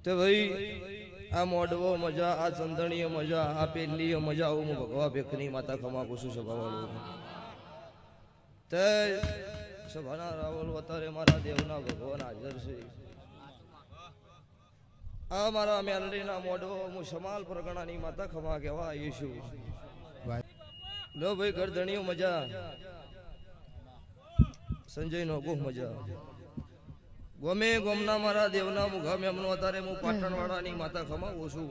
તે ભાઈ આ મોડવો મજા, આ ચંદણીય મજા, આ પેલીય મજા, હું ભગવા ભેખની માતા ખમા કુશું સભાવાળું તે સભાના રાવલ વતારે મારા દેવના ભગવાન હાજર છે. આ મારા મેલડીના મોઢો હું સમાલ પરગણાની માતા ખમા કહેવા આવી છું. લો ભાઈ ગરદણીઓ મજા, સંજય નો ગોહ મજા, ગમે ગોમના મારા દેવના મુઘા મેમનો અત્યારે હું પાટણવાળાની માતા ખમાવું છું.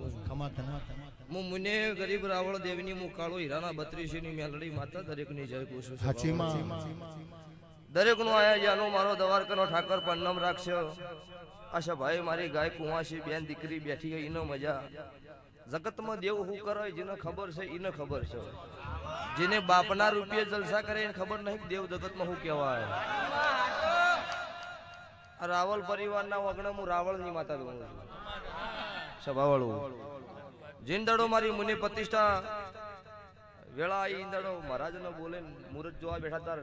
હું મુને ગરીબ રાવળ દેવની હું કાળો હીરાના 32 ની મેલડી માતા દરેકની જય કહું છું. દરેકનો આયા જાનો મારો દવારકનો ઠાકર પન્નમ રાખશે. આશા ભાઈ મારી ગાય કુંવાસી બેન દીકરી બેઠી હોય ઈનો મજા. જગતમાં દેવ હું કરે જેને ખબર છે ઈને ખબર છે. જેને બાપના રૂપિયે જલસા કરે એને ખબર નહીં દેવ જગતમાં હું કહેવાય. રાવલ પરિવારના વગણે હું રાવળની માતા દઉં છું. સભાવાળું જીંદડો મારી મુનિ પ્રતિષ્ઠા વેળા ઈંદડો મહારાજ નો બોલે મુરત જોવા બેઠા તાર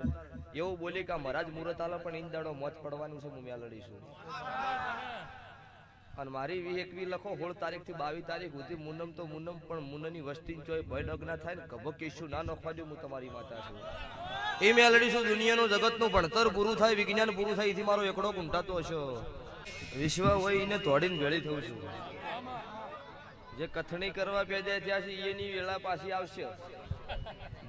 એવું બોલી કે મહારાજ મુરત આલે પણ ઈંદડો મોત પડવાનું છે. હું મ્યા લડીશું અને મારી 21 લખો 16 તારીખ થી 22 તારીખ સુધી મુનમ તો મુનમ પણ મુનની વસ્તી ચોય ભય ડગ ના થાય ને કભ કેશું ના નખવા દઉં. હું તમારી માતા છું. એ મેં લડીશું. દુનિયાનું જગતનું ભણતર પૂરું થાય, વિજ્ઞાન પૂરું થાય, એથી મારો એકડો ગુંટાતો હશો. વિશ્વ હોય એને તોડીને ભેળી થઉં છું. જે કથણી કરવા પેદા થયા છે એની વેળા પાછી આવશે.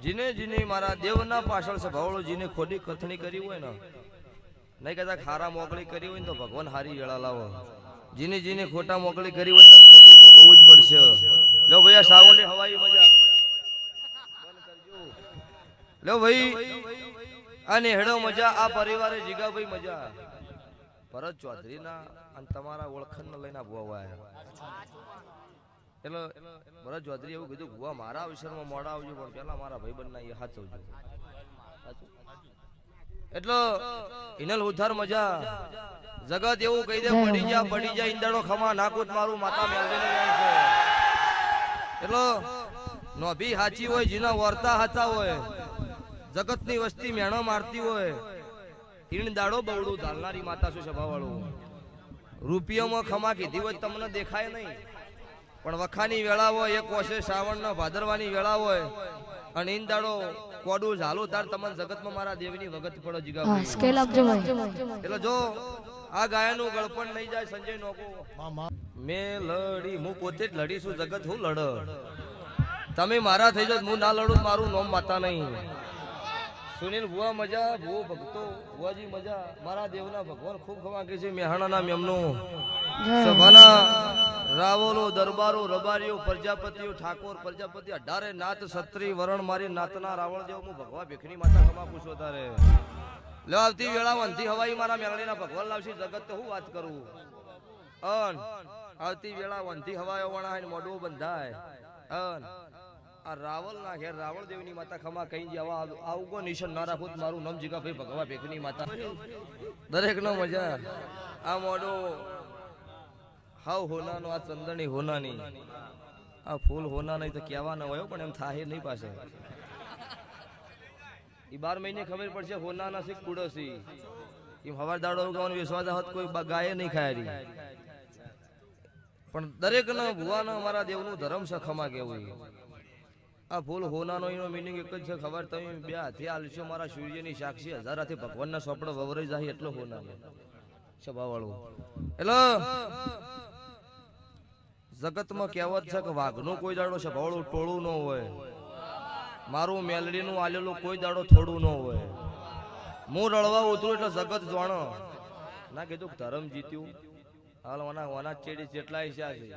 જીને જીને મારા દેવના પાછળ સભાવળો જીને ખોટી કથણી કરી હોય ને, નહીં કદાચ ખારા મોકળી કરી હોય ને તો ભગવાન હારી વેળા લાવો. જીને જીને ખોટા મોકળી કરી હોય ને ખોટું ભોગવવું જ પડશે. લો ભાઈ આ સાવની હવાઈ મજા લો ભાઈ. અને હેડો મજા આ પરિવારે જીગાભાઈ મજા. ભરત ચૌધરી ના અને તમારા ઓળખણ ને લઈને ભુવા એટલે ભરત ચૌધરી એવું કીધું ભુવા મારા અવસરમાં મોડા આવજો પણ પેલા મારા ભાઈબંધ ના એ હાથ આવજો. એટલે ઇનલ ઉધાર મજા. જગત એવું કહી દે પડી જા ઈંદડો ખમા નાકુત મારું માતા મેલડીને છે. એટલે નોભી હાચી હોય જીના વર્તા હાચા હોય, જગતની વસ્તી મેણો મારતી હોય, ઈણ દાડો બવડું ધાલનારી માતા શું સભાવાળું. રૂપિયામાં ખમા કીધી હોય તમને દેખાય નહીં પણ વખાની વેળા હોય, એક વર્ષે શ્રાવણના ભાદરવાની વેળા હોય અને ઈન દાડો કોડું ઝાલું તાર તમને જગતમાં મારા દેવની વગત પડો જીગા. એટલે જો આ ગાયનું ગળપણ નહીં જાય સંજય નોકો મેં લડી હું પોતે જ લડીશું. જગત હું લડ તમે મારા થઈ જાવ હું ના લડું મારું નામ માતા નહીં. સુનિલ ભુવા મજા, ભુવો ભક્તો ભુવાજી મજા. મારા દેવના ભગવાન ખૂબ ખમાકે છે. મેહાણાના મેમનું સભાના રાવલો દરબારો રબારીઓ પ્રજાપતિઓ ઠાકોર પ્રજાપતિ 18 નાત સત્રી વરણ મારી નાતના રાવળ દેવ હું ભગવા ભેખની માતા ખમા પૂછો તારે. લો આવતી વેળા વંથી હવાઈ મારા મેળણીના ભગવાન લાવશી. જગત તો હું વાત કરું. અન આવતી વેળા વંથી હવાયો વણાય મોઢું બંધાય. અન આ રાવલ ના ઘેર રાવળ દેવની માતા ખમા કઈ જવા આવું કો નિશાન ના રાખો મારું નામ જીગા ભાઈ ભગવા ભેખની માતા. દરેક નો મજા. આ મોઢો હાવ હોનાનો, આ ચંદણી હોનાની, આ ફૂલ હોના નહીં તો કેવા ના હોય પણ એમ થાય નહીં પાસે. એ 12 મહિને ખબર પડશે હોનાના છે કુડસી. એમ હવાર દાડો ઉગાવાનો વિશ્વાસ હોત કોઈ ગાયે નહીં ખાયરી. પણ દરેક ના ભુવાના મારા દેવનું ધર્મ છે ખમા કેવું. આ ફૂલ હોનાનો એનો મિનિંગ એક જ છે ખબર. તમે 2 હાથે આલશો મારા સૂર્યની સાક્ષી 1000 હાથે ભગવાનના સોપડો વવરાઈ જાય એટલો હોના સભાવાળું. એટલે જગતમાં કહેવત છે કે વાઘનું કોઈ દાડો સભાવાળું ટોળું ન હોય, મારું મેલડીનું આલેલું કોઈ દાડો થોડું ન હોય. હું રળવા ઉતરું એટલે જગત જાણો. ના કીધું ધર્મ જીત્યું હાલ વના ચેડી જેટલા હિસ્સા છે,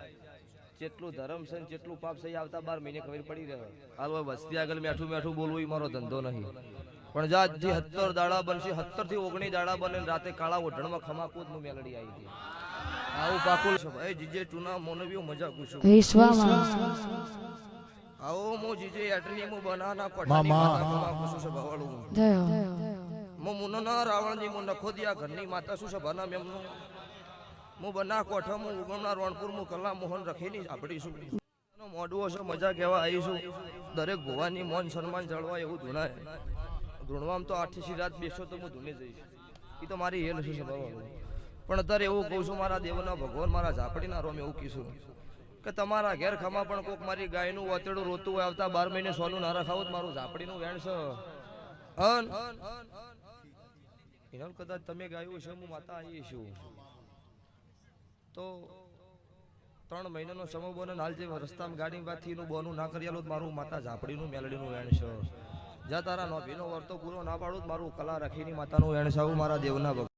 જેટલું ધર્મ છે જેટલું પાપ છે આવતા 12 મહિને ખબર પડી રહે. હાલ વસ્તી આગળ મેઠું મેઠું બોલવું એ મારો ધંધો નહીં. પણ જા 70 દાડા બનશે, 70 થી 19 દાડા બને રાતે કાળા ઓઢણમાં ખમાકૂદ હું મેલડી આવી હતી. આવું પાકુલ છે એ જીજે ટુના મોનવીઓ મજા પૂછું આવો મો જીજે એટની મો બનાના કોઠાની માતા પૂછું છે ભવાળું મો મુનના રાવણજી મો નખોદિયા ઘરની માતા શું છે બના મેમનો મો બના કોઠા મો ઉગમના રણપુર મો કલા મોહન રખીની આપડી શું મોડવો છે મજા કહેવા આવીશું. દરેક ભુવાની મોન સન્માન જળવાય એવું ધૂણાય. ધૂણવામાં તો 8 રાત બેસો તો હું ધૂને જઈશ. એ તો મારી હેલ છે ભવાળું. પણ અત્યારે એવું કહું છું મારા દેવના ભગવાન મારા ઝાપડીના રોમ એવું કીધું કે તમારા ઘેર ખમા પણ કોક મારી ગાયનું વાતેડું રોતું હોય આવતા 12 મહિને સોનું ના રખાવું મારું ઝાપડીનું વેણ છે એના કદાચ તમે ગાયું છે હું માતા આવી છું તો 3 મહિનાનો સમય બોને હાલ જે રસ્તામાં ગાડી વાથી નું બોનું ના કરી આલો મારું માતા ઝાપડીનું મેલડીનું વેણ છે જા તારા નોભીનો વર્તો પૂરો ના પાડું મારું કલા રાખીની માતાનું વેણ છે મારા દેવના